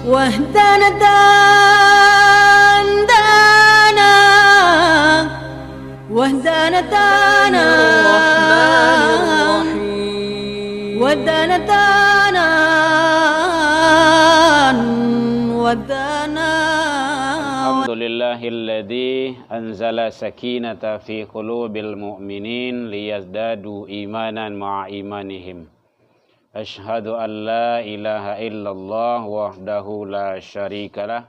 واهدنا دانا واهدنا دانا واهدنا دانا واهدنا. Alhamdulillahilladzi anzala sakinata fi qulubil mu'minin liyazdadu imanan ma'a imanihim. Ashhadu an la ilaha illallah wahdahu la syarikalah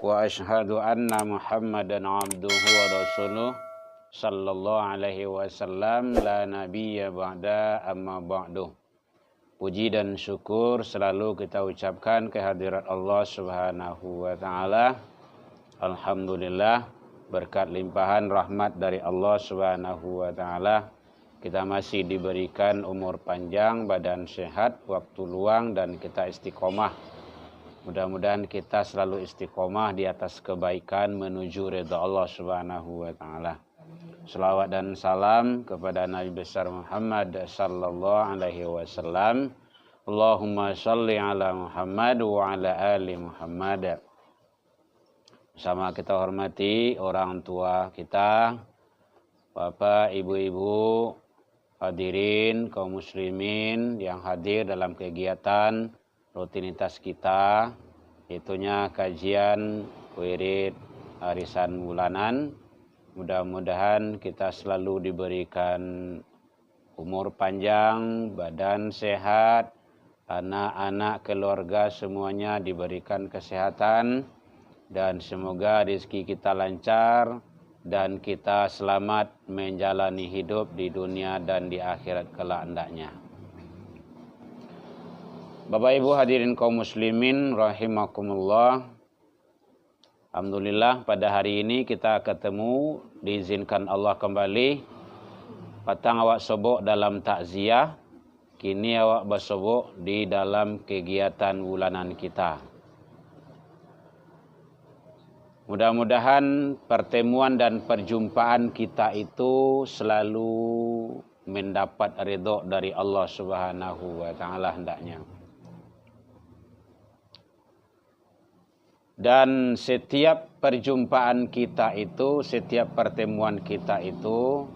wa ashhadu anna Muhammadan abduhu wa rasuluh sallallahu alaihi wasallam la nabiyya ba'da amma ba'du. Puji dan syukur selalu kita ucapkan kehadirat Allah Subhanahu wa taala. Alhamdulillah, berkat limpahan rahmat dari Allah Subhanahu wa taala, kita masih diberikan umur panjang, badan sehat, waktu luang, dan kita istiqomah. Mudah-mudahan kita selalu istiqomah di atas kebaikan menuju ridha Allah Subhanahu wa taala. Selawat dan salam kepada Nabi besar Muhammad sallallahu alaihi wasallam. Allahumma shalli ala Muhammad wa ala ali Muhammad. Sama kita hormati orang tua kita, bapak, ibu-ibu, hadirin, kaum muslimin yang hadir dalam kegiatan rutinitas kita, itunya kajian wirid arisan bulanan. Mudah-mudahan kita selalu diberikan umur panjang, badan sehat, anak-anak, keluarga semuanya diberikan kesehatan, dan semoga rezeki kita lancar dan kita selamat menjalani hidup di dunia dan di akhirat kelak hendaknya. Bapak Ibu hadirin kaum muslimin rahimakumullah. Alhamdulillah pada hari ini kita ketemu, diizinkan Allah kembali. Patang awak sobok dalam takziah, kini awak bersobok di dalam kegiatan bulanan kita. Mudah-mudahan pertemuan dan perjumpaan kita itu selalu mendapat ridho dari Allah Subhanahu wa taala hendaknya. Dan setiap perjumpaan kita itu, setiap pertemuan kita itu,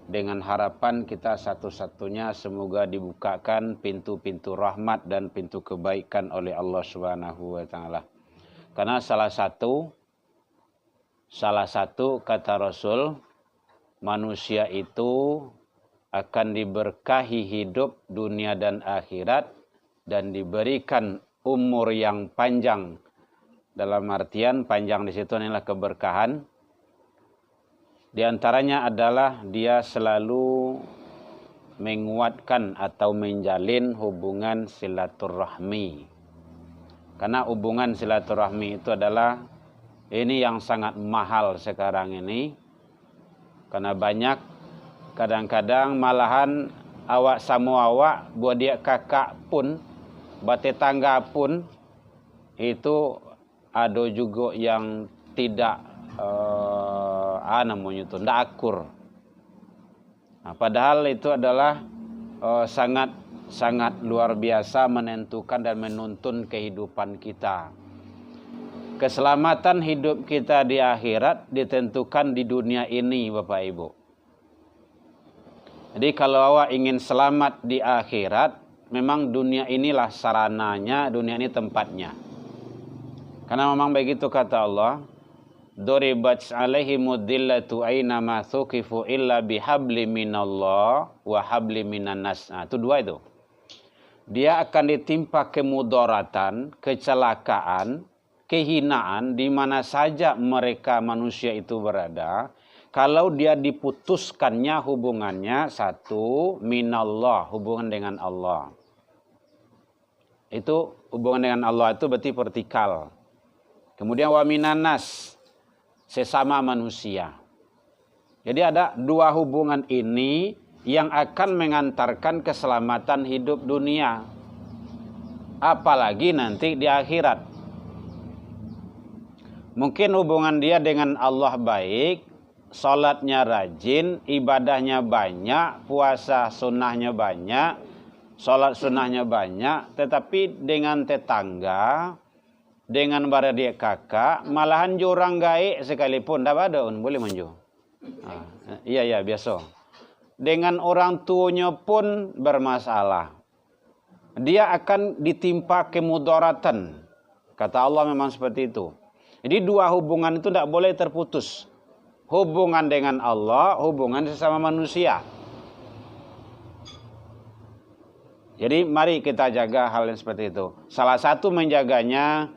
dengan harapan kita satu-satunya semoga dibukakan pintu-pintu rahmat dan pintu kebaikan oleh Allah Subhanahu wa taala. Karena salah satu kata Rasul, manusia itu akan diberkahi hidup dunia dan akhirat dan diberikan umur yang panjang. Dalam artian panjang di situ adalah keberkahan. Di antaranya adalah dia selalu menguatkan atau menjalin hubungan silaturahmi. Karena hubungan silaturahmi itu adalah ini yang sangat mahal sekarang ini. Karena banyak kadang-kadang malahan awak sama awak, buat dia kakak pun, bate tangga pun, itu ada juga yang tidak tidak akur. Nah, padahal itu adalah sangat luar biasa menentukan dan menuntun kehidupan kita. Keselamatan hidup kita di akhirat ditentukan di dunia ini, Bapak Ibu. Jadi kalau awak ingin selamat di akhirat, memang dunia inilah sarananya, dunia ini tempatnya. Karena memang begitu kata Allah, duribat alaihimud dillatu aina ma thuqifu illa bihabli minallah wa habli minan nas. Nah, itu dua itu. Dia akan ditimpa kemudaratan, kecelakaan, kehinaan di mana saja mereka manusia itu berada. Kalau dia diputuskannya hubungannya satu minallah, hubungan dengan Allah. Itu hubungan dengan Allah itu berarti vertikal. Kemudian wa minan nas, sesama manusia. Jadi ada dua hubungan ini yang akan mengantarkan keselamatan hidup dunia. Apalagi nanti di akhirat. Mungkin hubungan dia dengan Allah baik, salatnya rajin, ibadahnya banyak, puasa sunnahnya banyak, salat sunnahnya banyak, tetapi dengan tetangga dengan beradik kakak, malahan jurang gaik sekalipun, tak ada boleh manju. Iya biasa. Dengan orang tuanya pun bermasalah. Dia akan ditimpa kemudaratan. Kata Allah memang seperti itu. Jadi dua hubungan itu tidak boleh terputus. Hubungan dengan Allah, hubungan sesama manusia. Jadi mari kita jaga hal yang seperti itu. Salah satu menjaganya,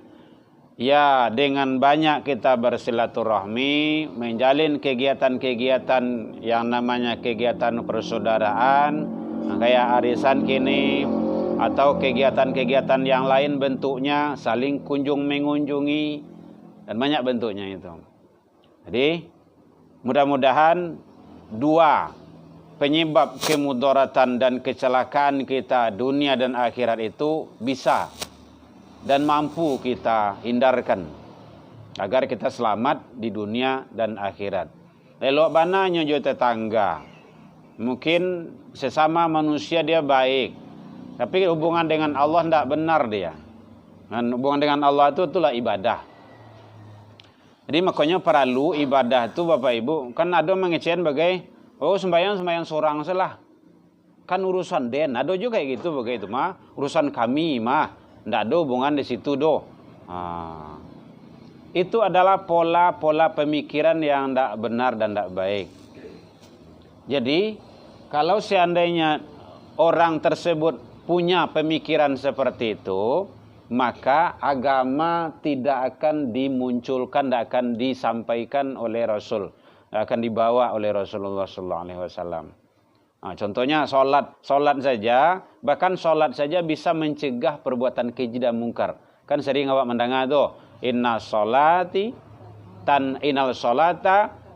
ya dengan banyak kita bersilaturahmi, menjalin kegiatan-kegiatan yang namanya kegiatan persaudaraan, kayak arisan kini, atau kegiatan-kegiatan yang lain bentuknya, saling kunjung mengunjungi, dan banyak bentuknya itu. Jadi mudah-mudahan dua penyebab kemudaratan dan kecelakaan kita dunia dan akhirat itu bisa dan mampu kita hindarkan agar kita selamat di dunia dan akhirat. Elok bananya jo tetangga. Mungkin sesama manusia dia baik, tapi hubungan dengan Allah tidak benar dia. Dan hubungan dengan Allah itulah ibadah. Jadi makanya perlu ibadah itu Bapak Ibu. Kan ada mengecewakan bagai, sembahyang seorang salah. Kan urusan den. Ada juga kayak gitu bagai itu mah. Urusan kami mah. Tidak ada hubungan di situ do. Itu adalah pola-pola pemikiran yang tidak benar dan tidak baik. Jadi kalau seandainya orang tersebut punya pemikiran seperti itu, maka agama tidak akan dimunculkan, tidak akan disampaikan oleh Rasul, akan dibawa oleh Rasulullah SAW. Contohnya sholat saja, bahkan sholat saja bisa mencegah perbuatan keji dan mungkar. Kan sering awak mendengar tuh, innal sholata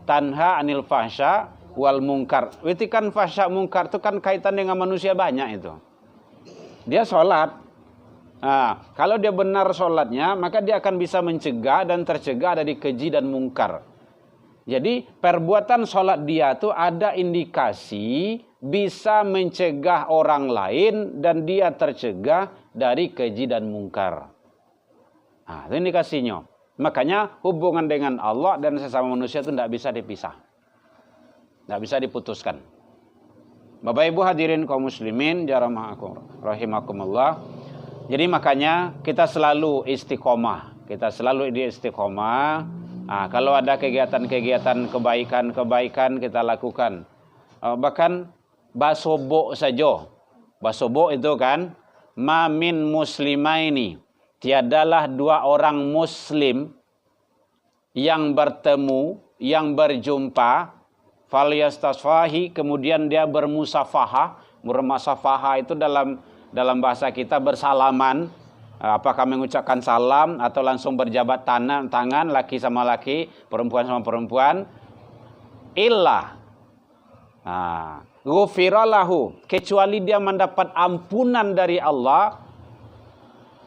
tanha anil fahsya wal mungkar. Itu kan fahsya mungkar itu kan kaitan dengan manusia banyak itu. Dia sholat. Kalau dia benar sholatnya, maka dia akan bisa mencegah dan tercegah dari keji dan mungkar. Jadi perbuatan sholat dia itu ada indikasi bisa mencegah orang lain dan dia tercegah dari keji dan mungkar. Itu indikasinya. Makanya hubungan dengan Allah dan sesama manusia itu tidak bisa dipisah. Tidak bisa diputuskan. Bapak Ibu hadirin kaum muslimin, rahimakumullah. Jadi makanya kita selalu istiqomah. Kita selalu di istiqomah. Kalau ada kegiatan-kegiatan kebaikan kita lakukan. Bahkan basobo saja. Basobo itu kan ma min muslimaini. Tiadalah dua orang muslim yang bertemu, yang berjumpa, falyastasfahi, kemudian dia bermusafahah. Bermusafahah itu dalam bahasa kita bersalaman, apakah mengucapkan salam atau langsung berjabat tangan laki sama laki, perempuan sama perempuan, illa ghufira lahu, kecuali dia mendapat ampunan dari Allah,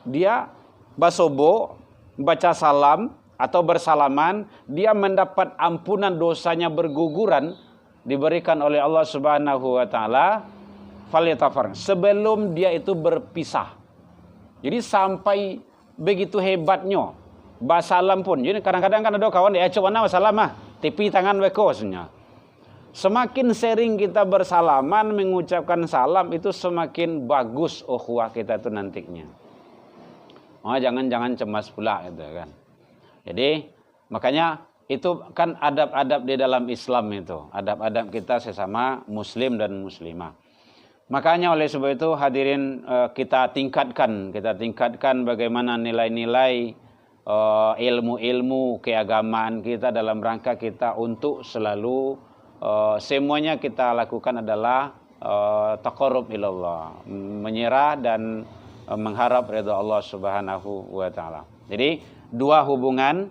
dia basobo, baca salam atau bersalaman, dia mendapat ampunan dosanya berguguran diberikan oleh Allah Subhanahu wa taala. Sebelum dia itu berpisah. Jadi sampai begitu hebatnya basalam pun. Jadi kadang-kadang kan ada kawan coba nama salam tipi tangan wekosnya. Semakin sering kita bersalaman mengucapkan salam itu semakin bagus ukhuwah kita itu nantinya. Jangan cemas pula gitu kan. Jadi makanya itu kan adab-adab di dalam Islam itu. Adab-adab kita sesama muslim dan muslimah. Makanya oleh sebab itu hadirin kita tingkatkan bagaimana nilai-nilai ilmu-ilmu keagamaan kita dalam rangka kita untuk selalu semuanya kita lakukan adalah taqarrub ilallah, menyerah dan mengharap ridha Allah Subhanahu wa taala. Jadi dua hubungan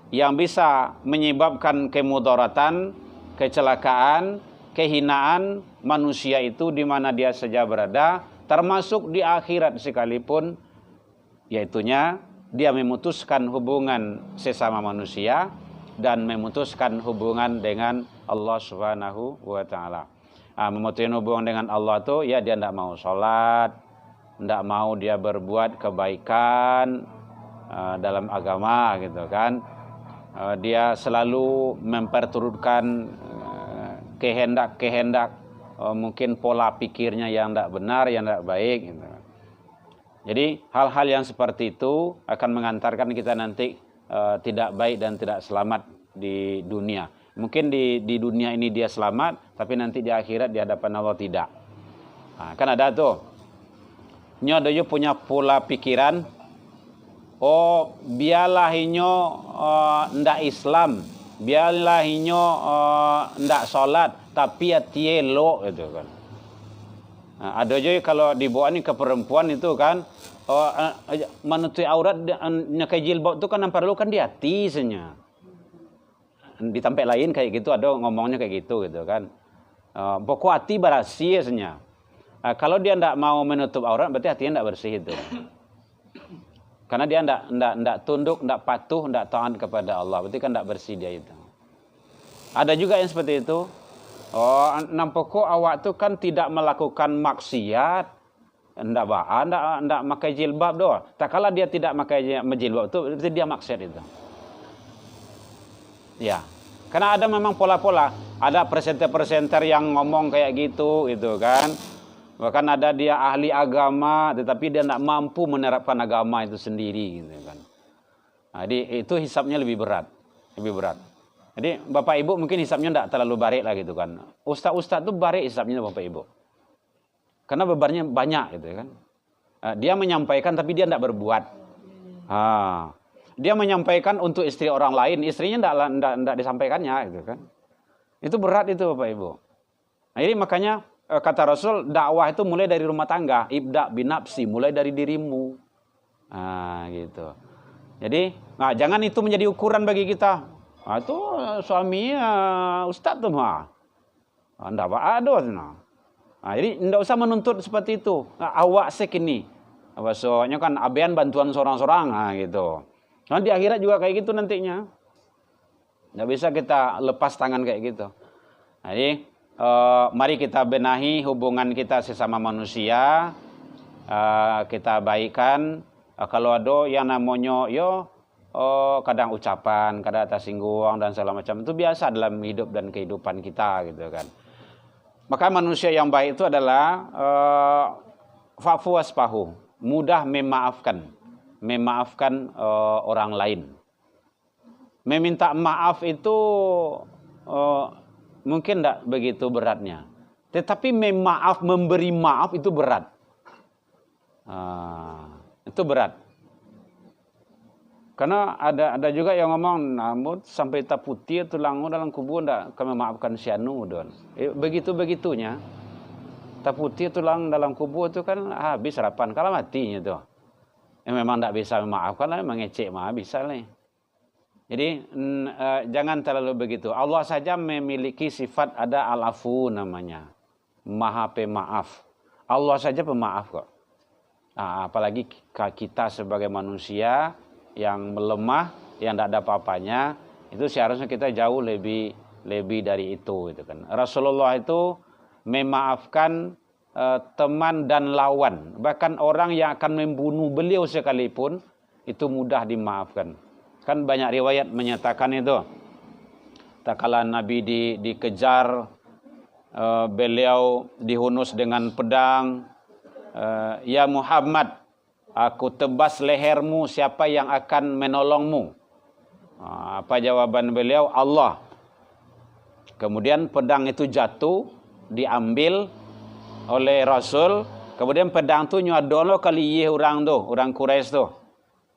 yang bisa menyebabkan kemudaratan, kecelakaan, kehinaan manusia itu di mana dia saja berada, termasuk di akhirat sekalipun, yaitunya dia memutuskan hubungan sesama manusia dan memutuskan hubungan dengan Allah Subhanahu wa taala. Memutuskan hubungan dengan Allah itu ya dia tidak mau sholat, tidak mau dia berbuat kebaikan, dalam agama gitu kan. Dia selalu memperturutkan kehendak-kehendak, mungkin pola pikirnya yang tidak benar, yang tidak baik gitu. Jadi hal-hal yang seperti itu akan mengantarkan kita nanti tidak baik dan tidak selamat di dunia. Mungkin di dunia ini dia selamat, tapi nanti di akhirat di hadapan Allah tidak. Kan ada tuh. Nyo doyo punya pola pikiran, biarlah inyo ndak Islam, biarlah inyo ndak sholat, tapi ya tielo gitu kan. Ada juga kalau dibawa ini ke perempuan itu kan, menutupi aurat nyakai jilbab itu kan nampak dulu kan di hati senya. Di tempat lain kayak gitu ada ngomongnya kayak gitu kan. Pokok hati bersih senya. Kalau dia ndak mau menutup aurat berarti hatinya ndak bersih itu. Karena dia ndak tunduk, ndak patuh, ndak taat kepada Allah. Berarti kan ndak bersih dia itu. Ada juga yang seperti itu. Nampakku awak tu kan tidak melakukan maksiat. Ndak pakai jilbab doh. Tak kala dia tidak pakai jilbab tu berarti dia maksiat itu. Ya. Karena ada memang pola-pola. Ada presenter-presenter yang ngomong kayak gitu kan. Bahkan ada dia ahli agama, tetapi dia tidak mampu menerapkan agama itu sendiri, gitu kan. Jadi itu hisapnya lebih berat. Jadi Bapak Ibu mungkin hisapnya tidak terlalu barik lah gitu kan. Ustaz-ustaz itu barik hisapnya Bapak Ibu. Karena bebannya banyak gitu kan. Dia menyampaikan tapi dia tidak berbuat. Dia menyampaikan untuk istri orang lain, istrinya tidak disampaikannya, gitu kan. Itu berat itu Bapak Ibu. Jadi makanya kata Rasul, dakwah itu mulai dari rumah tangga. Ibda binafsi, mulai dari dirimu. Gitu. Jadi, jangan itu menjadi ukuran bagi kita. Itu suami ustaz tuh mah. Ndak ada. Jadi ndak usah menuntut seperti itu. Awak sekini. Soalnya kan abean bantuan seorang-seorang, gitu. Nah, di akhirat juga kayak gitu nantinya. Ndak bisa kita lepas tangan kayak gitu. Jadi mari kita benahi hubungan kita sesama manusia, kita baikkan. Kalau ada yang namanya kadang ucapan, kadang tersinggung dan segala macam, itu biasa dalam hidup dan kehidupan kita gitu kan. Maka manusia yang baik itu adalah fa'fu wasfahu, mudah memaafkan orang lain. Meminta maaf itu mungkin tidak begitu beratnya. Tetapi memberi maaf itu berat. Itu berat. Karena ada juga yang ngomong, namun sampai tak putih tulang dalam kubur tidak akan memaafkan sianu. Begitu-begitunya. Tak putih tulang dalam kubur itu kan habis harapan. Kalau matinya tuh. Memang tidak bisa memaafkan lah, mengecek mah bisa lah. Jadi jangan terlalu begitu. Allah saja memiliki sifat ada al-afu namanya. Maha pemaaf. Allah saja pemaaf kok. Apalagi kita sebagai manusia yang melemah, yang tidak ada apa-apanya, itu seharusnya kita jauh lebih dari itu gitu kan. Rasulullah itu memaafkan teman dan lawan. Bahkan orang yang akan membunuh beliau sekalipun itu mudah dimaafkan. Kan banyak riwayat menyatakan itu. Tak kala Nabi dikejar, beliau dihunus dengan pedang. Ya Muhammad, aku tebas lehermu, siapa yang akan menolongmu? Apa jawaban beliau? Allah. Kemudian pedang itu jatuh, diambil oleh Rasul. Kemudian pedang itu nyuadono kali orang Quraisy tu.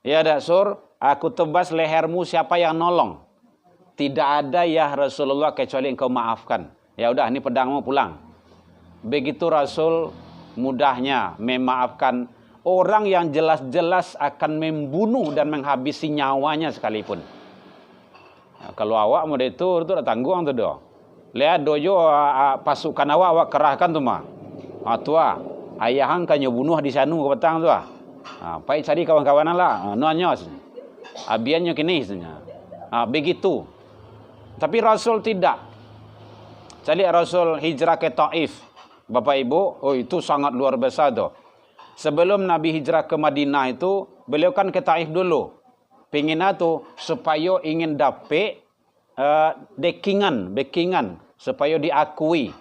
Ya Rasul, aku tebas lehermu, siapa yang nolong? Tidak ada ya Rasulullah kecuali engkau maafkan. Ya udah, ini pedangmu pulang. Begitu Rasul mudahnya memaafkan orang yang jelas-jelas akan membunuh dan menghabisi nyawanya sekalipun. Kalau awak mau itu udah tanggung tu doh. Lihat dojo pasukan awak kerahkan tu mah. Tua ayahang kan bunuh di sanu ke petang tu pai cari kawan-kawanan lah. Nuanyos. Abiannya kini sebenarnya. Begitu. Tapi Rasul tidak. Jadi Rasul hijrah ke Taif. Bapak Ibu, itu sangat luar biasa tu. Sebelum Nabi hijrah ke Madinah itu, beliau kan ke Taif dulu. Pingin tu supaya ingin dapet backingan supaya diakui.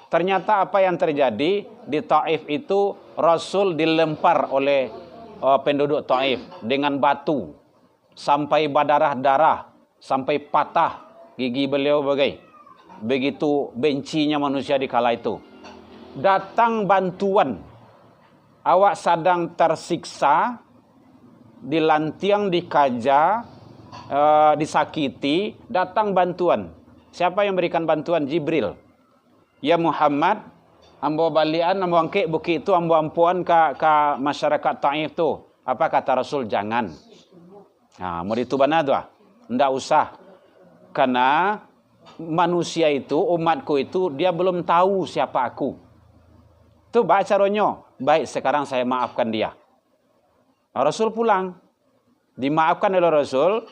Ternyata apa yang terjadi di Taif itu, Rasul dilempar oleh penduduk Taif dengan batu sampai berdarah-darah, sampai patah gigi beliau begitu bencinya manusia di kala itu. Datang bantuan, awak sedang tersiksa, dilantiang, dikaja, disakiti, datang bantuan. Siapa yang berikan bantuan? Jibril. Ya Muhammad, ambo balian, ambo angkek bukit itu, ambo ampuan ke masyarakat Taif tu. Apa kata Rasul? Jangan. Nah, mau ditubana tu? Ndak usah. Karena manusia itu, umatku itu, dia belum tahu siapa aku. Tu baca ronyo. Baik, sekarang saya maafkan dia. Rasul pulang, dimaafkan oleh Rasul.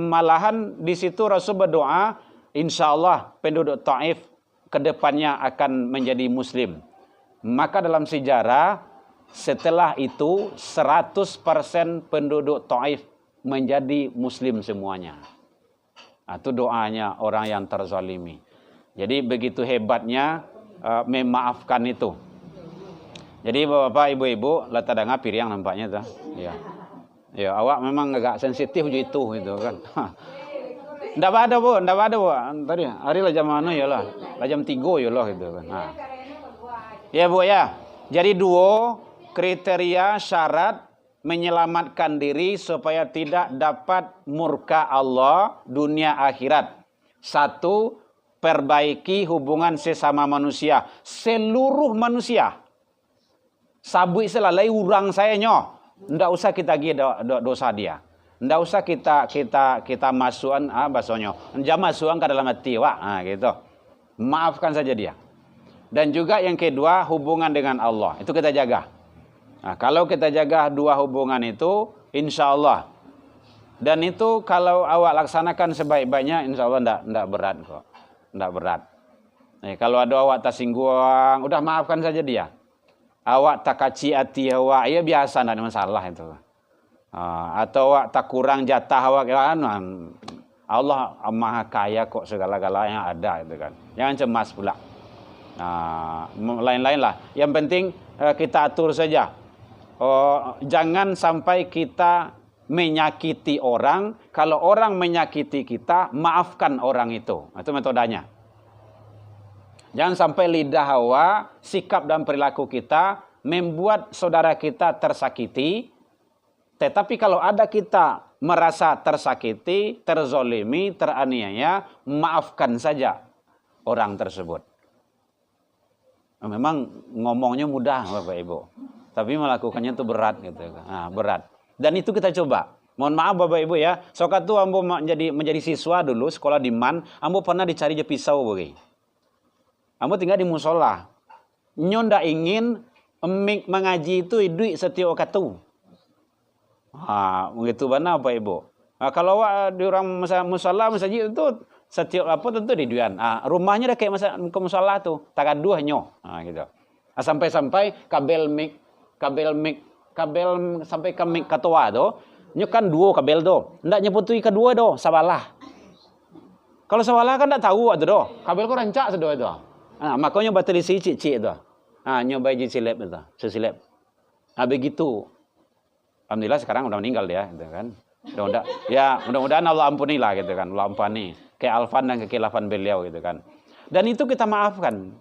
Malahan di situ Rasul berdoa, insya Allah penduduk Taif kedepannya akan menjadi Muslim. Maka dalam sejarah setelah itu 100% penduduk Taif menjadi Muslim semuanya. Itu doanya orang yang terzalimi. Jadi begitu hebatnya memaafkan itu. Jadi bapak ibu-ibu, lata dengar piring nampaknya tuh. Ya. Ya, awak memang agak sensitif itu kan. Ndak ada bu. Tadi hari lah jam mana ya lah. Jam 3 ya lah gitu kan. Nah. Ya bu ya. Jadi 2 kriteria syarat menyelamatkan diri supaya tidak dapat murka Allah dunia akhirat. 1, perbaiki hubungan sesama manusia, seluruh manusia. Sabui selalai urang saya nyo. Ndak usah kita dosa dia. Ndak usah kita masukan bahasanya. Ndak masukan ke dalam hati wak. Gitu. Maafkan saja dia. Dan juga yang kedua, hubungan dengan Allah. Itu kita jaga. Nah, kalau kita jaga 2 hubungan itu, insya Allah. Dan itu kalau awak laksanakan sebaik-baiknya, insya Allah ndak berat kok. Ndak berat. Kalau ada awak tersinggung, udah maafkan saja dia. Awak tak kaci hati awak, ya biasa, tidak ada masalah itu. Atau awak tak kurang jatah awak, Allah maha kaya kok, segala-galanya ada itu kan. Jangan cemas pula. Lain-lain lah. Yang penting kita atur saja. Jangan sampai kita menyakiti orang. Kalau orang menyakiti kita, maafkan orang itu. Itu metodenya. Jangan sampai lidah hawa, sikap dan perilaku kita membuat saudara kita tersakiti. Tetapi kalau ada kita merasa tersakiti, terzolimi, teraniaya, maafkan saja orang tersebut. Memang ngomongnya mudah Bapak Ibu, tapi melakukannya itu berat gitu. Berat. Dan itu kita coba. Mohon maaf Bapak Ibu ya. Sokatu ambo menjadi siswa dulu sekolah di MAN, ambo pernah dicari je pisau bagi. Ambo tinggal di musola. Nyo ndak ingin mengaji itu duit setiap waktu. Begitu mana Bapak Ibu. Kalau di orang musola masjid itu setiap apa tentu di duian. Rumahnya dah kayak ke musola tuh, tak aduh nyo. Gitu. Sampai kabel mic sampai ke mic ketua tuh, nyo kan 2 kabel tuh. Ndak nyebutui kedua tuh, sabalah. Kalau sabalah kan ndak tahu tuh doh. Kabel kok rancak sedo itu. Makanya batal isi cik-cik tu. Nyoba ji silap itu, sesilap. Begitu. Alhamdulillah sekarang udah meninggal dia, gitu kan. Mudah-mudahan Allah ampunilah gitu kan, Allah ampuni kealfan dan kekilafan beliau gitu kan. Dan itu kita maafkan.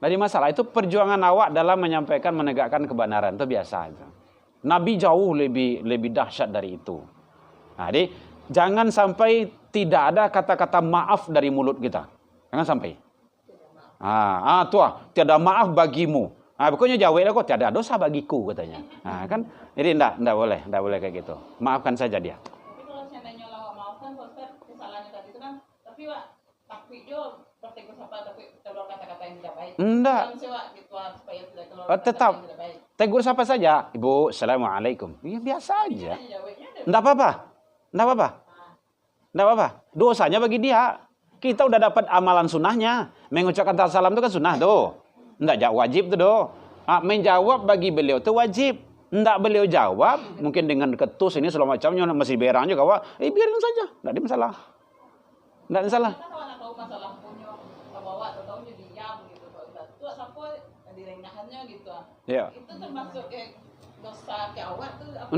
Dari masalah itu perjuangan awak dalam menyampaikan, menegakkan kebenaran itu biasa itu. Nabi jauh lebih dahsyat dari itu. Jadi jangan sampai tidak ada kata-kata maaf dari mulut kita. Jangan sampai. Tiada maaf bagimu. Pokoknya jawab kok tiada dosa bagiku katanya. Kan jadi enggak boleh kayak gitu. Maafkan saja dia. Tapi kalau seandainya awak maafkan Ustaz kesalahannya tadi itu kan, tapi Wak takwi jo bertegur sapa tapi keluar kata-kata yang tidak baik. Enggak. Gitu supaya tidak keluar Tetap yang tidak baik. tegur sapa saja. Ibu, assalamualaikum. Ya biasa aja. Enggak apa-apa. Dosanya bagi dia. Kita udah dapat amalan sunnahnya. Mengucapkan salam itu kan sunnah tuh. Enggak wajib tuh doh. Menjawab bagi beliau itu wajib. Ndak beliau jawab, mungkin dengan ketus ini segala macamnya masih berang juga, wah, biarin saja, ndak ada masalah. Ndak ada masalah. Kita kalau nak tahu masalah punya bawa atau jadi diam gitu. Kalau kita tuh siapa direngahannya gitu. Ya. Itu termasuk dosa ke awak tuh apa?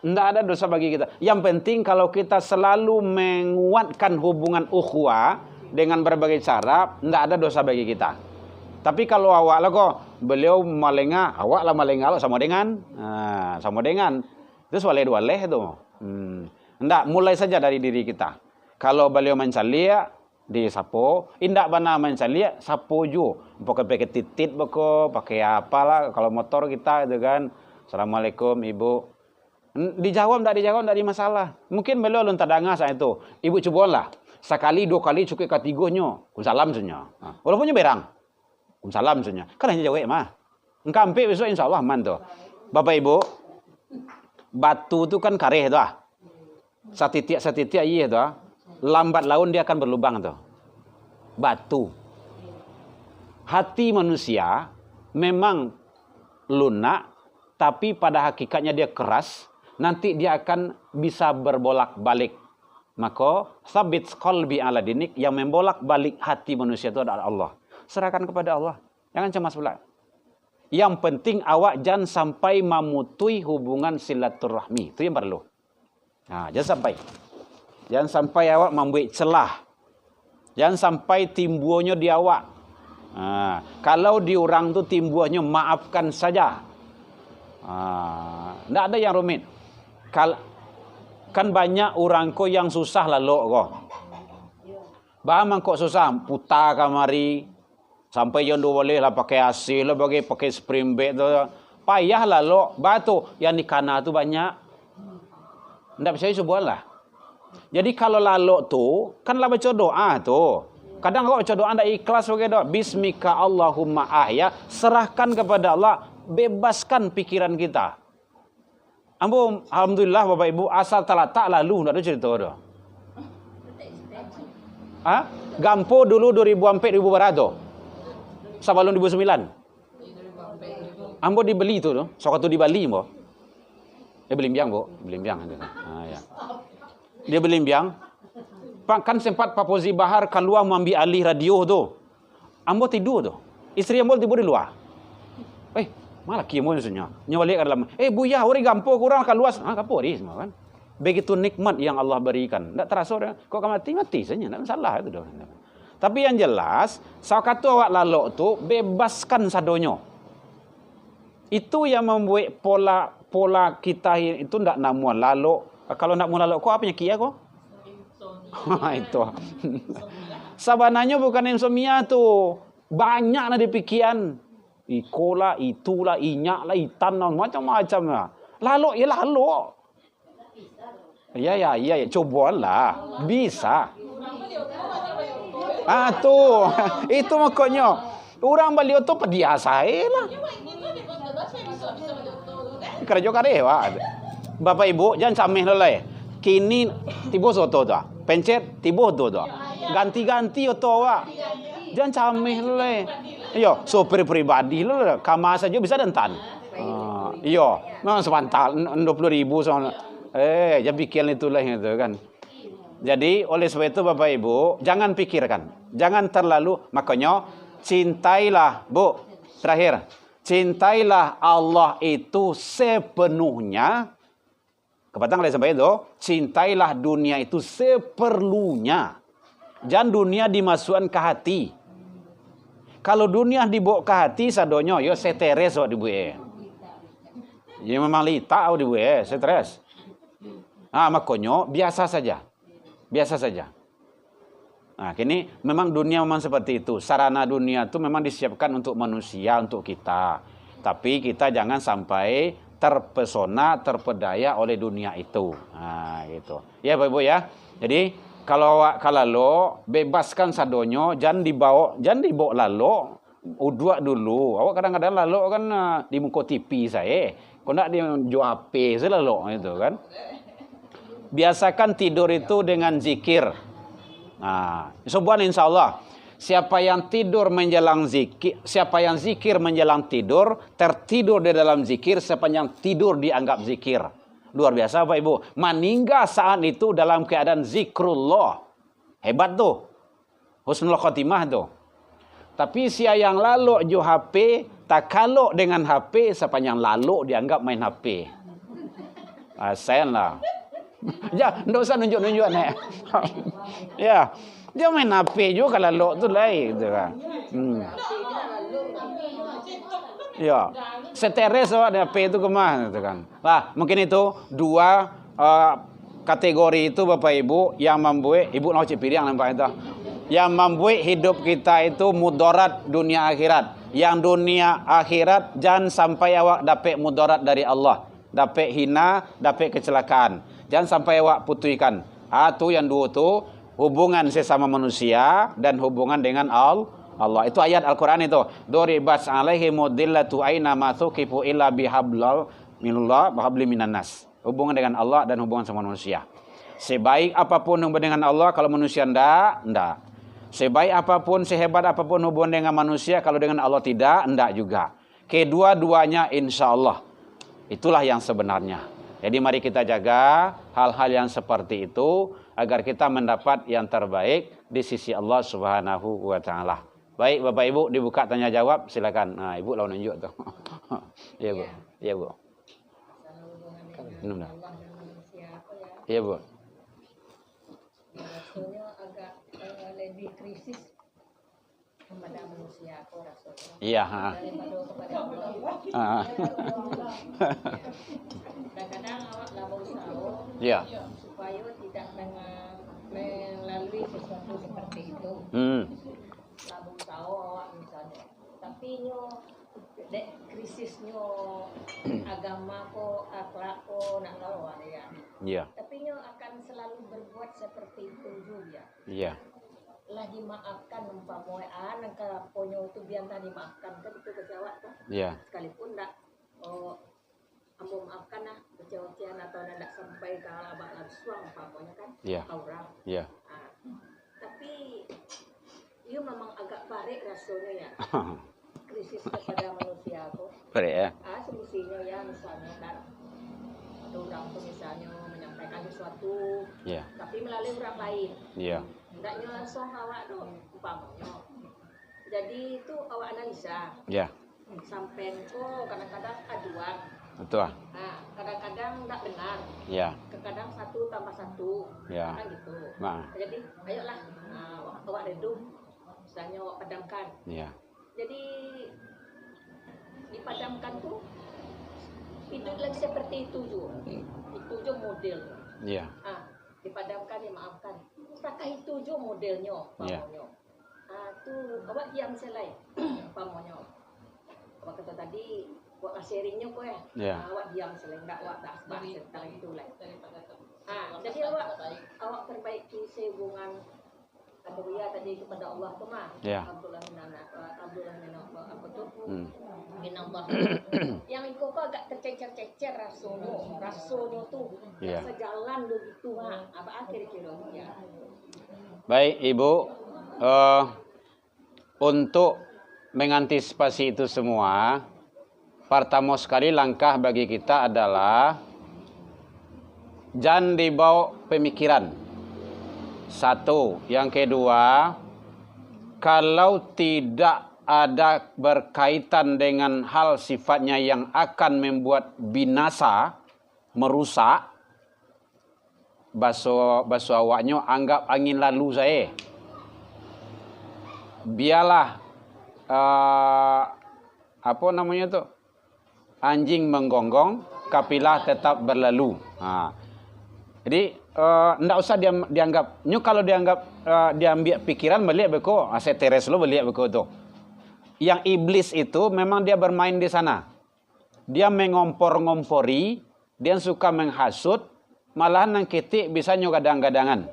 Ndak ada dosa bagi kita. Yang penting kalau kita selalu menguatkan hubungan ukhuwah dengan berbagai cara, ndak ada dosa bagi kita. Tapi kalau awak lah kok beliau malenga, awak lah malenga sama dengan, sama dengan. Itu waleh itu. Ndak, mulai saja dari diri kita. Kalau beliau mencalia di sapo, indak bana mencalia sapo ju. Pakai titit beko, pakai apalah. Kalau motor kita itu kan, assalamualaikum ibu. Dijawab ndak ada masalah. Mungkin beliau lontar danga saat itu. Ibu cobalah sekali 2 kali cukup katigonya. Salam sunya. Walaupunnya berang. Salam sunya. Kan hanya jawab mah. Engkampe besok insyaallah aman tuh. Bapak Ibu, batu itu kan kareh tuh. Setitik iya tuh. Lambat laun dia akan berlubang tuh. Batu. Hati manusia memang lunak, tapi pada hakikatnya dia keras. Nanti dia akan bisa berbolak-balik. Maka sabit qalbi ala dinik, yang membolak-balik hati manusia itu adalah Allah. Serahkan kepada Allah. Jangan cemas pula. Yang penting awak jangan sampai memutui hubungan silaturahmi. Itu yang perlu. Jangan sampai. Jangan sampai awak membuat celah. Jangan sampai timbulnya di awak. Kalau di orang tu timbulnya maafkan saja. Tidak ada yang rumit. Kan banyak orang ko yang susah lalu ko. Bahkan kok susah putar kamari. Sampai yang boleh lah pakai AC lah, pakai spring bed tu. Payah lah lo. Batu yang di kana tu banyak. Tidak percaya sebuah lah. Jadi kalau lalu tu, kan lah baca doa tu. Kadang kau baca doa anda ikhlas pakai doa. Bismika Allahumma ahya. Serahkan kepada Allah. Bebaskan pikiran kita. Alhamdulillah Bapak Ibu, asal tak lalu. Tidak ada cerita tu. Gampo dulu 2004-2000 sebelum 2009. Ambo dibeli tu, sokatu di Bali mo. Belimbiang bo, belimbiang. Ya. Dia belimbiang. Kan sempat Pak Fauzi Bahar keluar mengambil alih radio tu. Ambo tidur tu. Isteri ambo tidur di luar. Malah kiamu sebenarnya. Nyawalik ke dalam. Buya, ori gampo kurang keluar. Gampo di semua kan. Begitu nikmat yang Allah berikan. Tak terasa orang. Kok mati saja, tak masalah itu dah. Tapi yang jelas, saat awak lalok tu bebaskan sadonyo. Itu yang membuat pola kita itu ndak namu lalok. Kalau nak mau lalok, kok apa penyakit kok? Itu. Sabananya bukan insomnia tu. Banyak na dipikiran. Ikola, itulah, inyak lah, itan lah, macam-macam lah. Lalok ya lalok. Ya. Cobalah. Bisa. Itu makanya orang beliau tu pediasa lah. Kerja karya Bapak Ibu jangan sameh lelai. Kini tibo soto tu, pencet tibo tu, ganti-ganti tu awak. Jangan sameh lelai. Yo, sopir pribadi lah, kamar saja bisa dentan. Yo, memang sepantal 20.000 soalnya. Jangan pikir itulah itu kan. Jadi oleh sebab itu Bapak Ibu jangan pikirkan, jangan terlalu, makanya cintailah terakhir, cintailah Allah itu sepenuhnya. Kepada oleh sebab itu cintailah dunia itu seperlunya. Jangan dunia dimasukkan ke hati. Kalau dunia dibawa ke hati sadonyo yo stres wak dibuat. Ya memang lita au dibuat stres. Makanya biasa saja. Kini memang dunia memang seperti itu. Sarana dunia itu memang disiapkan untuk manusia, untuk kita. Tapi kita jangan sampai terpesona, terpedaya oleh dunia itu. Gitu. Ya Bapak Ibu ya. Jadi kalau lo bebaskan sadonyo, jangan dibawa lalo. Udua dulu. Awak kadang-kadang lalo kan di muka TV saya. Kau nak dia jual HP selalu itu kan. Biasakan tidur itu dengan zikir. Sebuah insya Allah. Siapa yang tidur menjelang zikir, siapa yang zikir menjelang tidur, tertidur di dalam zikir sepanjang tidur dianggap zikir. Luar biasa Bapak Ibu. Meninggal saat itu dalam keadaan zikrullah. Hebat tuh. Husnul khotimah tuh. Tapi sia yang lalu ju HP, tak kalau dengan HP sepanjang lalu dianggap main HP. Asen lah. Ya, enggak usah nunjuk-nunjuk nek. Ya. Dia main HP juga kalau tu lain gitu kan. Ya, seteres awak HP itu kemana gitu kan. Lah, mungkin itu dua kategori itu Bapak Ibu yang membuat ibu nak cip piring nampak itu. Yang membuat hidup kita itu mudarat dunia akhirat. Yang dunia akhirat jangan sampai awak dapat mudarat dari Allah. Dapat hina, dapat kecelakaan. Jangan sampai awak putuskan. Tu yang dua tu hubungan sesama manusia dan hubungan dengan Allah. Itu ayat Al-Quran itu. Doribas alaihi mudillatu aina ma thuqifu illa bihablal minallah bihabli minan nas. Hubungan dengan Allah dan hubungan sama manusia. Sebaik apapun hubungan dengan Allah, kalau manusia ndak. Sebaik apapun, sehebat apapun hubungan dengan manusia, kalau dengan Allah tidak, ndak juga. Kedua-duanya insya Allah. Itulah yang sebenarnya. Jadi mari kita jaga hal-hal yang seperti itu agar kita mendapat yang terbaik di sisi Allah Subhanahu wa taala. Baik Bapak Ibu, dibuka tanya jawab, silakan. Nah, Ibu lawan nunjuk tuh. Iya, Bu. Iya, Bu. Minum dah. Iya, Bu. Rasanya agak lebih krisis kepada manusia aku rasanya. Iya, Daripada kepada Allah. Kadang-kadang awak lah berusaha Iya. supaya tidak melalui sesuatu seperti itu. Lah berusaha awak misalnya. Tapi dek krisisnya agama ko, akhlak ko, nak lawan ya. Iya. Tapi akan selalu berbuat seperti itu juga. Iya. Lah dimaafkan umpamanya nangka ponyo itu biar dimaafkan kan itu kecewa tuh. Iya. Sekalipun ndak ambo maafkan lah kecewa-kecewa atau ndak sampai ke abak langsung umpamanya kan. Iya. Orang. Iya. Tapi dia memang agak barik rasanya ya. Krisis kepada manusia aku. Baik ya. Semestinya ya misalnya kan ada orang tuh misalnya menyampaikan sesuatu, Iya. tapi melalui orang lain. Iya. Hendaknya langsung awak dong, umpamanya. Jadi itu awak analisa. Iya. Sampai kok kadang-kadang aduan. Betul. Nah, kadang-kadang tidak benar. Iya. Kadang 1+1. Ya. Kan gitu. Nah. Jadi ayolah, awak redup, misalnya awak padamkan. Iya. Jadi dipadamkan tuh itu lagi seperti itu juga. Itu juga model. Iya. Dipadamkan, dimaafkan. Maka itu juga modelnya, pamonya. Tuh awak diam selai, pamonya. Awak kata tadi, awak sharingnya kok ya. Iya. Awak diam selai, enggak awak bahas tentang itu lah. Jadi awak perbaiki hubungan kedua tadi kepada Allah tuh mah. Iya. Alhamdulillah apa tuh? Minallah. Yang itu kok agak tercecer-cecer rasanya tuh. Iya. Sejalan begitu mah. Apa kira-kira ya. Baik Ibu, untuk mengantisipasi itu semua, pertama sekali langkah bagi kita adalah jangan dibawa pemikiran. Satu, yang kedua, kalau tidak ada berkaitan dengan hal sifatnya yang akan membuat binasa, merusak, basuh awaknya anggap angin lalu saya. Biarlah apa namanya tuh? Anjing menggonggong, kapilah tetap berlalu. Jadi ndak usah dianggap. Kalau dianggap diambil pikiran melihat beko, saya teres lo melihat beko tuh. Yang iblis itu memang dia bermain di sana. Dia mengompor-ngompori, dia suka menghasut, malahan nang ketik bisa gadang-gadangan.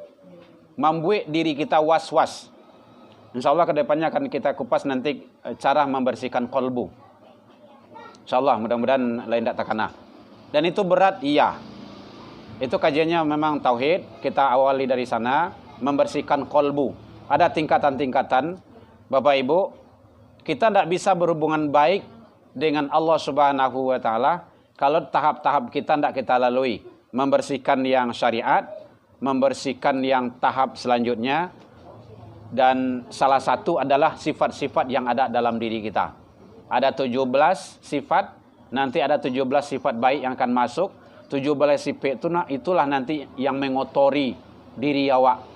Membuat diri kita was-was. Insya Allah kedepannya akan kita kupas nanti cara membersihkan kolbu. Insya Allah mudah-mudahan lain tak takana. Dan itu berat, iya. Itu kajiannya memang tauhid. Kita awali dari sana, membersihkan kolbu. Ada tingkatan-tingkatan. Bapak Ibu, kita tidak bisa berhubungan baik dengan Allah Subhanahu wa taala kalau tahap-tahap kita tidak kita lalui. Membersihkan yang syariat, membersihkan yang tahap selanjutnya, dan salah satu adalah sifat-sifat yang ada dalam diri kita. Ada 17 sifat, nanti ada 17 sifat baik yang akan masuk. 17 sifat itulah nanti yang mengotori diri awak,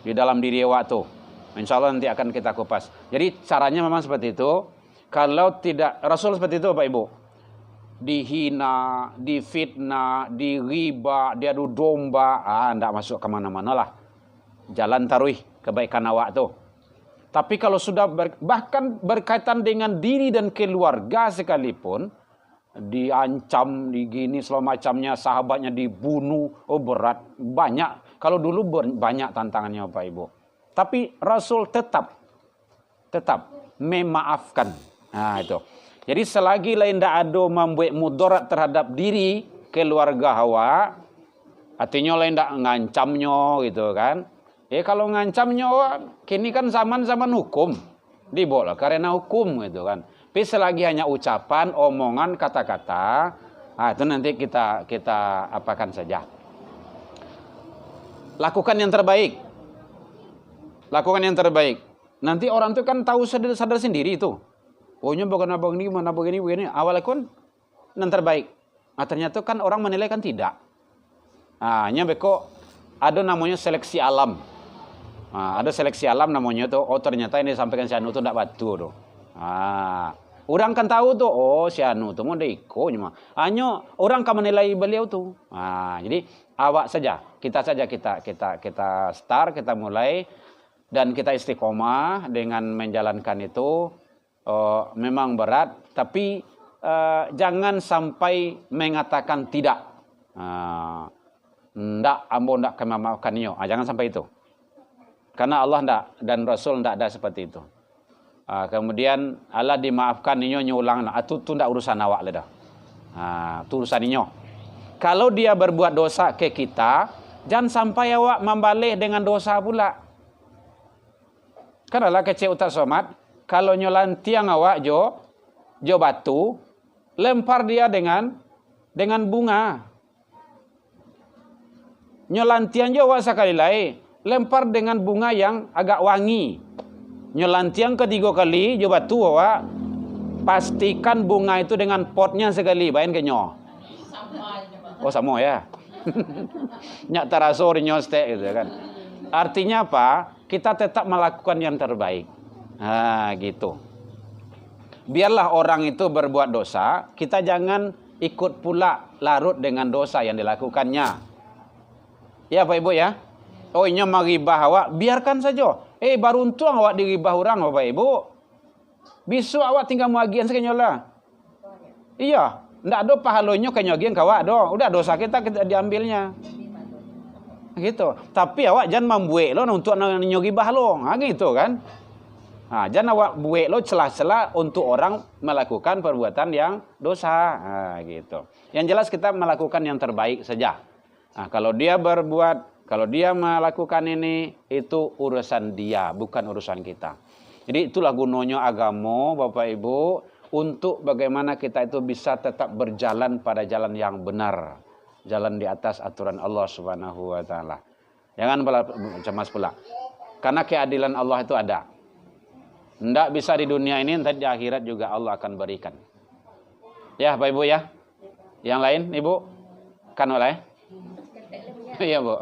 di dalam diri awak tuh. Insya Allah nanti akan kita kupas. Jadi caranya memang seperti itu. Kalau tidak, Rasul seperti itu Bapak Ibu. Dihina, difitnah, diriba, diadu domba, tidak masuk kemana-mana lah. Jalan taruh kebaikan awak tuh. Tapi kalau sudah bahkan berkaitan dengan diri dan keluarga sekalipun, diancam, digini segala macamnya, sahabatnya dibunuh, berat, banyak. Kalau dulu banyak tantangannya Bapak Ibu. Tapi Rasul tetap memaafkan. Nah itu. Jadi selagi lain tidak ada membuat mudarat terhadap diri keluarga awak, artinya lain tidak ngancamnya gitu kan. Kalau ngancamnya, kini kan zaman hukum, dibawa karena hukum gitu kan. Tapi selagi hanya ucapan, omongan, kata-kata, itu nanti kita apakan saja. Lakukan yang terbaik. Lakukan yang terbaik. Nanti orang itu kan tahu sadar sendiri itu. Ohnya bukan begini. Awalnya kan yang terbaik. Nah, ternyata kan orang menilai kan tidak. Hanya beko ada namanya seleksi alam. Ada seleksi alam namanya tuh. Oh ternyata ini disampaikan si Anu tuh tidak batu tuh. Orang kan tahu tuh. Oh si Anu tuh mau deko cuma. Hanya orang kan menilai beliau tuh. Jadi awak saja, kita start, kita mulai dan kita istiqomah dengan menjalankan itu. Memang berat, tapi jangan sampai mengatakan tidak. Ndak, ambo ndak akan memaafkannya. Jangan sampai itu. Karena Allah ndak dan Rasul ndak ada seperti itu. Kemudian Allah dimaafkan inyo nyulang. Itu ndak urusan awak lah dah. Itu urusan inyo. Kalau dia berbuat dosa ke kita, jangan sampai awak membalik dengan dosa pula. Karena lah kecil utas somat. Kalau nyolan tiang awak jo batu, lempar dia dengan bunga. Nyolan tiang jo awak sekali lagi, lempar dengan bunga yang agak wangi. Nyolan tiang ketiga kali jo batu awak, pastikan bunga itu dengan potnya sekali, bayan ke nyo. Oh sama ya. Nyak tarasor nyo stek gitu kan. Artinya apa? Kita tetap melakukan yang terbaik. Gitu. Biarlah orang itu berbuat dosa, kita jangan ikut pula larut dengan dosa yang dilakukannya. Ya Bapak Ibu ya. Oh ini meribah awak, biarkan saja. Baru untung awak diribah orang Bapak Ibu. Besok awak tinggal muagian sekenyola. Iya, ndak ada pahalanya kenyogian kawak do. Udah dosa kita diambilnya. Gitu. Tapi awak jangan membuat lo untuk nyogibah lo. Gitu kan. Jangan awak buat lo celah-celah untuk orang melakukan perbuatan yang dosa. Gitu. Yang jelas kita melakukan yang terbaik saja. Kalau dia melakukan ini, itu urusan dia, bukan urusan kita. Jadi itulah gunanya agama, Bapak Ibu, untuk bagaimana kita itu bisa tetap berjalan pada jalan yang benar. Jalan di atas aturan Allah Subhanahu wa taala. Jangan cemas pula. Karena keadilan Allah itu ada. Tidak bisa di dunia ini, nanti di akhirat juga Allah akan berikan. Ya Bapak Ibu ya. Yang lain Ibu? Kan oleh? Iya Bu.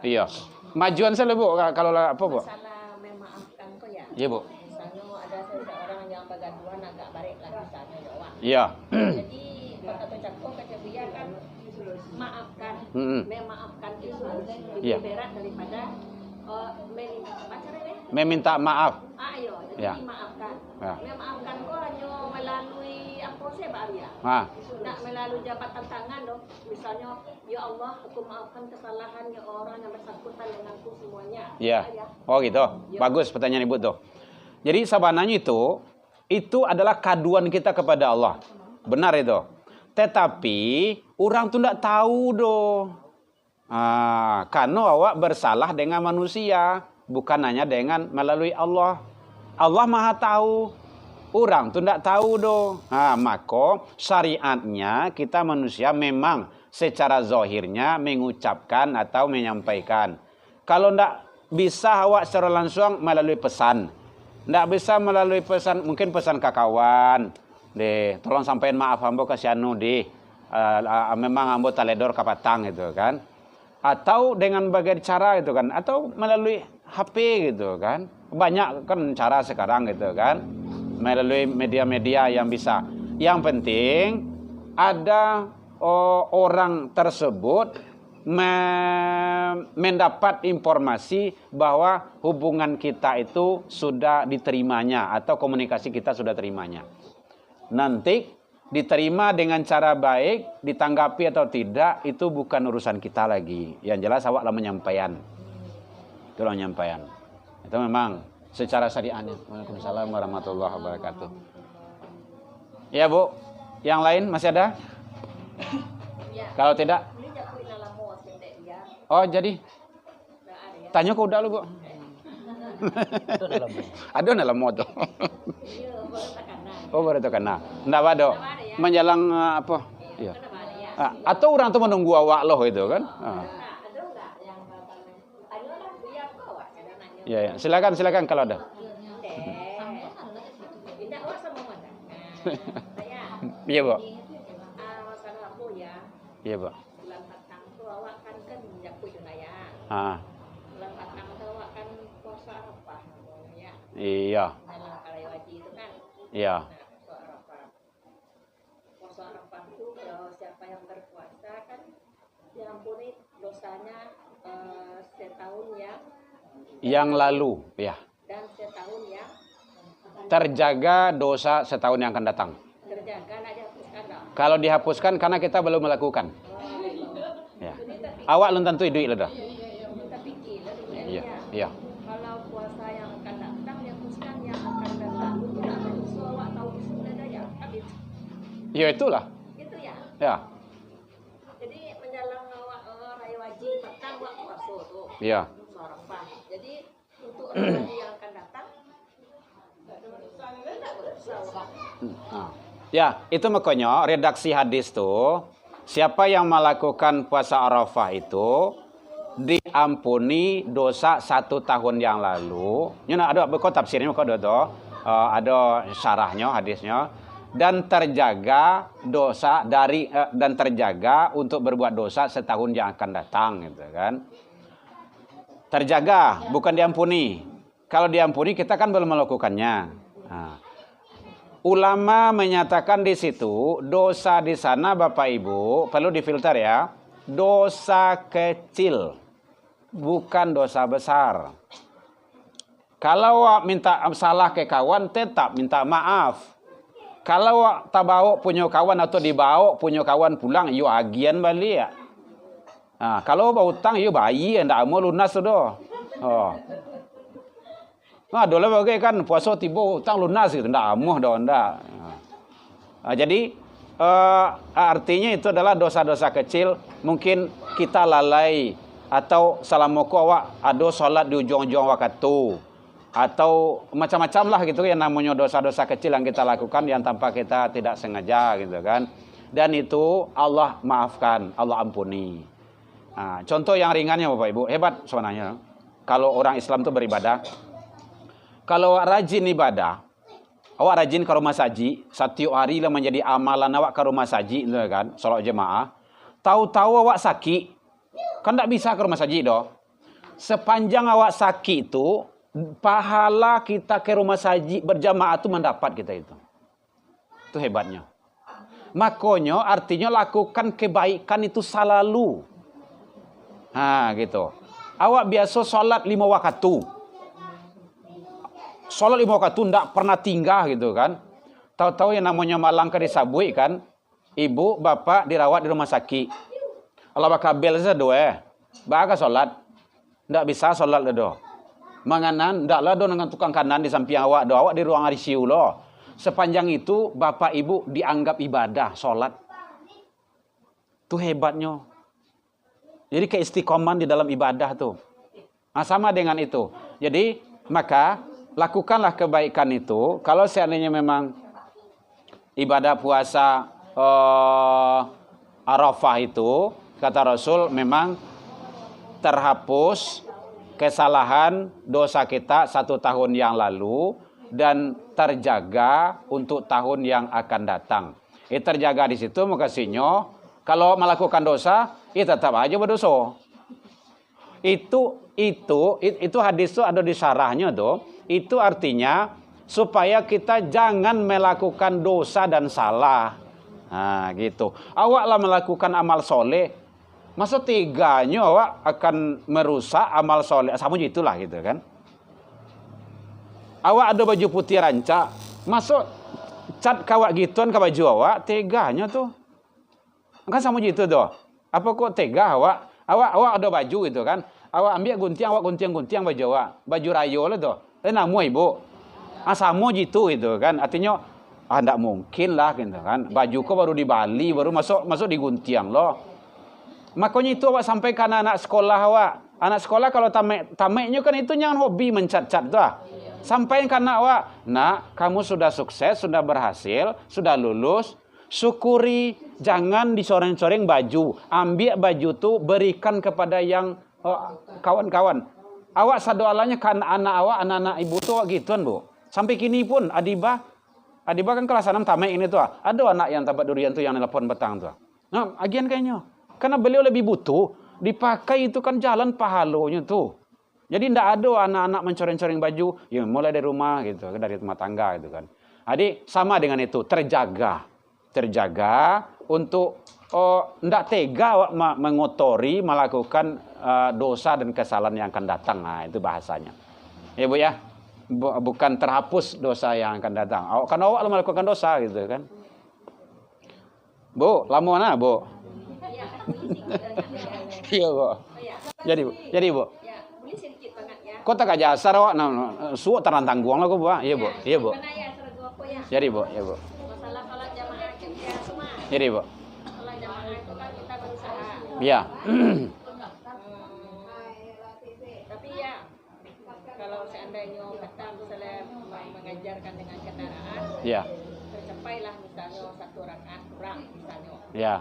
Iya. Majuan saya Bu kalau apa Bu? Masalah memaafkan kok ya. Iya Bu. Misalnya ada seseorang yang bergaduhan agak balik lagi sana doang. Iya. Jadi kata cakap kata dia kan maafkan. Memaafkan itu lebih berat daripada meminta maaf. Jadi maafkan. Memaafkan kok hanya melalui apa sih Pak Arya? Tidak melalui jabatan tangan dong. Misalnya, ya Allah, aku maafkan kesalahan orang yang bersangkutan denganku semuanya. Iya. Oh gitu. Ya. Bagus pertanyaan Ibu tuh. Jadi sabananya itu adalah kaduan kita kepada Allah. Benar itu. Tetapi orang tuh tidak tahu doh. Karena awak bersalah dengan manusia, bukan hanya dengan melalui Allah. Allah Maha tahu. Orang tu tidak tahu doh. Maka syariatnya kita manusia memang secara zahirnya mengucapkan atau menyampaikan. Kalau tidak bisa awak secara langsung melalui pesan. Tidak bisa melalui pesan, mungkin pesan ke kawan. Tolong sampaikan maaf ambo ke sianu memang ambo taledor kapatang gitu kan. Atau dengan berbagai cara gitu kan. Atau melalui HP gitu kan. Banyak kan cara sekarang gitu kan. Melalui media-media yang bisa. Yang penting ada orang tersebut mendapat informasi bahwa hubungan kita itu sudah diterimanya atau komunikasi kita sudah terimanya. Nanti diterima dengan cara baik, ditanggapi atau tidak, itu bukan urusan kita lagi. Yang jelas awaklah menyampaikan. Itulah penyampaian. Itu memang secara syariatnya. Waalaikumsalam warahmatullahi wabarakatuh. Ya Bu, yang lain masih ada? Ya. Kalau tidak, Ini jakui dalam mau sendek dia. oh jadi Nggak ada ya. tanya kau dah lu Bu. Ada dalam motor. Iya, baru tak kanan. Oh baru itu kena. Nggak ada. Menjelang apa? Iya. Kenapa ada ya? Atau orang tuh menunggu awak loh itu kan? Nah, ada nggak yang bapak ada lah dia bawa ada nanya. Iya, ya. Silakan kalau ada. Tidak awak sama mana? Saya. Iya Bu. Masalah aku ya. Iya Bu. Bulan Patang tu awak kan jakui dulu ya. Bulan Patang tu awak kan puasa Arafah namanya ya. Iya. Dalam kalai wajib itu kan. Iya. Nah, puasa Arafah. Puasa Arafah itu kalau siapa yang berpuasa kan diampuni dosanya setahun ya. Yang lalu, ya. Dan setahun ya. Terjaga dosa setahun yang akan datang. Terjaga nak dihapuskan tak? Kalau dihapuskan karena kita belum melakukan. Ya. Awak belum tentu duit lah dah. Kita fikir lah Iya, sebenarnya. iya. Kalau puasa yang akan datang dihapuskan yang akan berlalu tidak akan bisa awak tahu sudah dah ya. Habis. Ya itulah. Gitu ya. Ya. Jadi menjelang awak raya wajib petang awak puasa tu. Iya. Arafah. Jadi untuk raya yang akan datang tidak berusaha awak. Ya, itu makanya redaksi hadis tuh siapa yang melakukan puasa Arafah itu diampuni dosa 1 tahun yang lalu. Nyana ada kok tafsirnya kok ada syarahnya hadisnya dan terjaga dosa dari dan terjaga untuk berbuat dosa setahun yang akan datang gitu kan. Terjaga bukan diampuni. Kalau diampuni kita kan belum melakukannya. Ulama menyatakan di situ dosa di sana Bapak Ibu perlu difilter ya. Dosa kecil bukan dosa besar. Kalau minta salah ke kawan tetap minta maaf. Kalau tak bawa punya kawan atau dibawa punya kawan pulang yo agian balik ya. Kalau bawa utang yo bayi ndak mau lunas sudah. Dolah bagai kan puasa tiba utang lunas gitu ndak amuh dah ndak. Jadi artinya itu adalah dosa-dosa kecil mungkin kita lalai atau salah moko awak ada solat di ujung-ujung waktu atau macam-macam lah gitu yang namanya dosa-dosa kecil yang kita lakukan yang tanpa kita tidak sengaja gitu kan. Dan itu Allah maafkan, Allah ampuni. Contoh yang ringannya Bapak Ibu, hebat sebenarnya. Kalau orang Islam itu beribadah, kalau rajin ibadah, awak rajin ke rumah saji, setiap hari lah menjadi amalan awak ke rumah saji, gitu kan, salat jemaah. Tahu-tahu awak sakit, kan tak bisa ke rumah saji doh. Sepanjang awak sakit itu, pahala kita ke rumah saji berjamaah itu mendapat kita itu. Itu hebatnya. Makanya artinya lakukan kebaikan itu selalu. Gitu. Awak biasa salat 5 waktu. Salat 5 waktu ndak pernah tinggal gitu kan. Tahu-tahu yang namanya malangka disabui kan. Ibu, bapak dirawat di rumah sakit. Allah bakabel sedoe. Baka salat. Ndak bisa salat ledo. Manganan ndak lah do dengan tukang kanan di samping awak do. Awak di ruang ICU lo. Sepanjang itu bapak ibu dianggap ibadah salat. Itu hebatnya. Jadi keistiqoman di dalam ibadah tuh. Sama dengan itu. Jadi maka lakukanlah kebaikan itu. Kalau seandainya memang ibadah puasa Arafah itu, kata Rasul, memang terhapus kesalahan dosa kita 1 tahun yang lalu dan terjaga untuk tahun yang akan datang. Terjaga di situ makasihnya kalau melakukan dosa, tetap aja berdosa. Itu hadis itu ada di syarahnya tuh. Itu artinya supaya kita jangan melakukan dosa dan salah. Nah, gitu. Awaklah melakukan amal soleh. Masa teganya awak akan merusak amal soleh. Sama itulah gitu kan. Awak ada baju putih rancak. Masa cat kawak gituan ke baju awak. Teganya tuh. Kan sama gitu tuh. Apa kok tega awak? Awak ada baju gitu kan. Awak ambil gunting, awak gunting baju awak. Baju rayo lah tuh. Namu ibu. Sama gitu kan. Artinya ndak mungkin lah gitu kan. Baju kau baru di Bali, baru masuk di guntiang loh. Makanya itu awak sampaikan anak sekolah awak. Anak sekolah kalau tameknya kan itu jangan hobi mencat-cat tuh. Sampaikan anak awak, nak, kamu sudah sukses, sudah berhasil, sudah lulus, syukuri, jangan dicoreng-coreng baju. Ambil baju tuh berikan kepada yang kawan-kawan. Awak sadoalanya kan anak-anak ibu tuh gituan, Bu. Sampai kini pun Adiba kan kelas 6 tamek ini tuh. Ada anak yang tabat durian tuh yang nelpon petang tuh. Nah, agian kayaknya. Karena beliau lebih butuh, dipakai itu kan jalan pahalonya tuh. Jadi ndak ada anak-anak mencoreng-coreng baju, ya mulai dari rumah gitu, dari rumah tangga gitu kan. Jadi sama dengan itu, terjaga untuk ndak tega mengotori, melakukan dosa dan kesalahan yang akan datang. Nah, itu bahasanya. Ya Bu ya. Bukan terhapus dosa yang akan datang. Kan awak melakukan dosa gitu kan. Bu, lama mana Bu? Iya Bu. Jadi Bu. Ya, boleh sedikit banget ya. Kota Kajasar awak suuk terantang guang lah Bu. Iya Bu. Iya Bu. Jadi Bu, ya Bu. Masalah sholat jamaah ya semua. Jadi Bu. Sholat jamaah itu kan kita berusaha. Iya. Tapi ya kalau seandainya kata misalnya mengajarkan dengan kendaraan, Iya. tercapailah misalnya 1 rakaat kurang misalnya. Iya.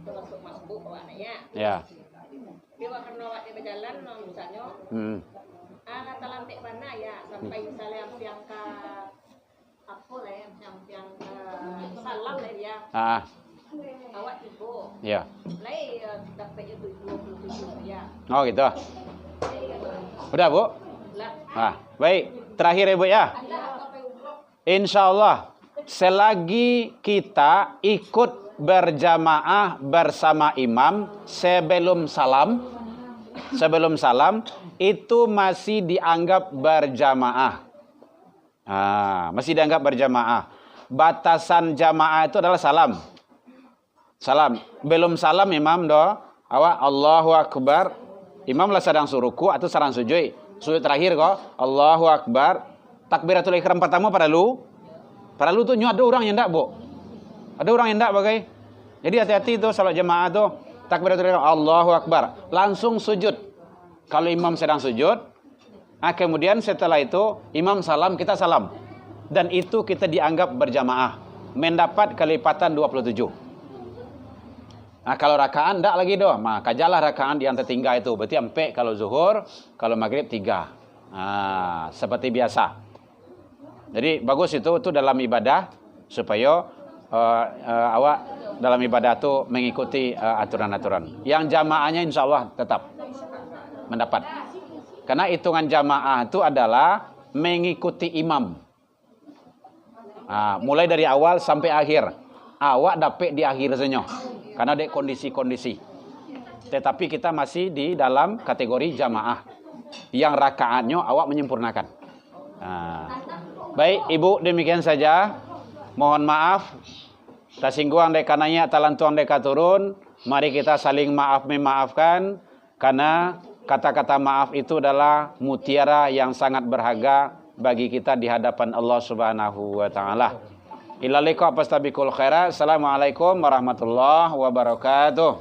Termasuk masbuk awaknya. Iya. Dia karena awak dia berjalan misalnya. Kata lantik mana ya sampai misalnya yang ke apa lah yang salam lah dia. Awak ibu. Iya. Lah dapatnya 27 ya. Oh gitu. Udah Bu? Baik. Terakhir ya Bu ya. Insya Allah selagi kita ikut berjamaah bersama imam sebelum salam itu masih dianggap berjamaah. Masih dianggap berjamaah. Batasan jamaah itu adalah salam. Belum salam imam awak Allahu Akbar. Imam lah sedang suruku atau sedang sujud. Sujud terakhir kok Allahu Akbar. Takbiratul ihram pertama pada lu tuh ada orang yang enggak, Bu. Ada orang yang enggak bagai. Jadi hati-hati tuh salat jamaah tuh takbiratul ihram Allahu Akbar, langsung sujud. Kalau imam sedang sujud, kemudian setelah itu imam salam, kita salam. Dan itu kita dianggap berjamaah, mendapat kelipatan 27. Kalau rakaat enggak lagi doh, maka kajalah rakaat yang tertinggal itu. Berarti 4 kalau zuhur, kalau maghrib 3. Seperti biasa. Jadi bagus itu dalam ibadah supaya awak dalam ibadah itu mengikuti aturan-aturan. Yang jamaahnya insya Allah tetap mendapat. Karena hitungan jamaah itu adalah mengikuti imam. Mulai dari awal sampai akhir. Awak dapat di akhir saja. Karena ada kondisi-kondisi. Tetapi kita masih di dalam kategori jamaah. Yang rakaatnya awak menyempurnakan. Baik, Ibu, demikian saja. Mohon maaf. Tasingguang deka nanya, talantuang deka turun. Mari kita saling memaafkan. Karena kata-kata maaf itu adalah mutiara yang sangat berharga bagi kita di hadapan Allah Subhanahu wa taala. Ila liqa fastabiqul khairat. Assalamualaikum warahmatullahi wabarakatuh.